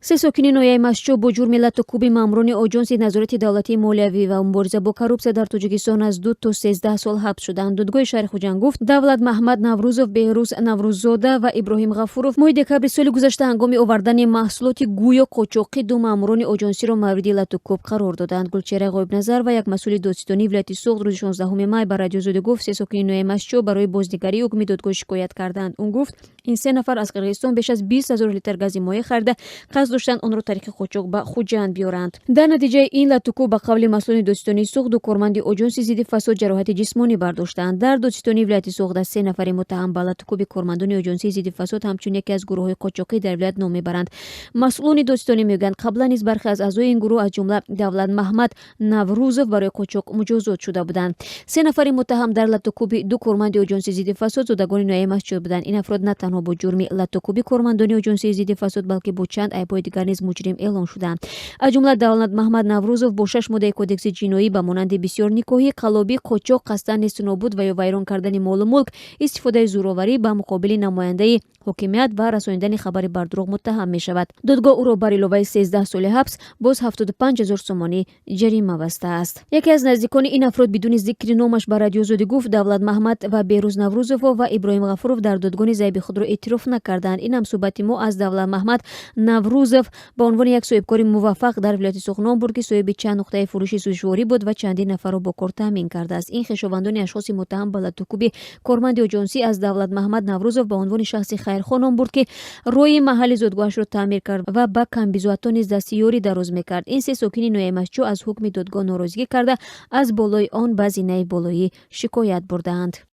се сокини ноҳияи Мастчоҳ бо ҷурми латту кӯби маъмурони Оҷонси назорати давлатии молиявӣ ва мубориза бо коррупсия дар Тоҷикистон аз 2 то 13 сол ҳабс шуданд. Додгоҳи шаҳри Хуҷанд гуфт Давлатмаҳмад Наврӯзов, Беҳрӯз Наврӯззода ва Иброҳим Ғафуров моҳи декабри соли гузашта ҳангоми овардани маҳсулоти гӯё қочоқӣ 2 маъмурони Оҷонсиро мавриди латту кӯб қарор доданд. Гулчеҳра Ғоибназар ва як масъули додситонии вилояти суғд рӯзи 16 май ба радиозода гуфт се сокини ноҳияи Мастчоҳ барои бознигарии ҳукми додгоҳ шикоят карданд. Он гуфт ин 3 нафар аз Қирғизистон беш аз 20 000 литр гази моҳӣ харида қасд доштанд онро тариқи қочоқ ба Хуҷанд биёранд. Дар натиҷаи ин латтукӯ ба қавли масъулини додситонии суғд корманди Оҷонси зидди фасод ҷароҳати ҷисмонӣ бардоштанд. Дар додситонии вилояти суғд аз 3 нафари муттаҳам ба латтукӯби кормандони Оҷонсии зидди фасод ҳамчун яке аз гурӯҳҳои қочоқӣ дар вилоят ном мебаранд. Масъулони додситонӣ мегӯянд қаблан низ бархе аз аъзои ин гурӯҳ аз ҷумла Давлатмаҳмад Наврӯзов барои қочоқ муҷозот шуда буданд. 3 нафари муттаҳам дар латтукӯби 2 корманди Оҷонси зидди фасод зодагони ноҳияи Мастчоҳ буданд. Ин афрод на танҳо бо ҷурми латтукӯби кормандони Оҷонсии зидди фасод балки бо чанд айбҳои дигар низ муҷрим эълон шуданд. аз ҷумла Давлатмаҳмад Наврӯзов бо 6 моддаи кодекси ҷиноӣ ба монанди бисёр никоҳӣ, қалобӣ, қочоқ, қасдан несту нобуд ва ё вайрон кардани молу мулк, истифодаи зӯроварӣ ба муқобили намояндаи ҳокимият ва расониндани хабари бар дурӯғ муттаҳам мешавад. Додгоҳ ӯро бар иловаи 13 соли ҳабс боз 75 000 сомонӣ ҷарима вастааст. яке аз наздикони ин афрод бидуни зикри номаш ба радиозода гуфт Давлатмаҳмад ва Беҳрӯз Наврӯзов ва Иброҳим Ғафуров дар додгони зайби худро эътироф накарданд. ин ҳамсӯҳбати мо аз Давлатмаҳмад Наврӯзов ба унвони як соҳибкори муваффақ дар вилояти суғд ном бурд ки соҳиби чанд нуқтаи фурӯши сӯзшворӣ буд ва чандин нафарро бо кор таъмин кардааст. ин хешовандони ашхоси муттаҳам ба латтукӯби корманди Оҷонсӣ аз Давлатмаҳмад Наврӯзов ба унвони шахси хайрхоҳ ном бурд ки рӯи маҳалли зодгоҳашро таъмир кард ва ба камбизоатто низ дасти ёрӣ дароз мекард. ин се сокини ноҳияи Мастчоҳ аз ҳукми додгоҳ норозигӣ карда аз болои он ба зинаи болоӣ шикоят бурданд.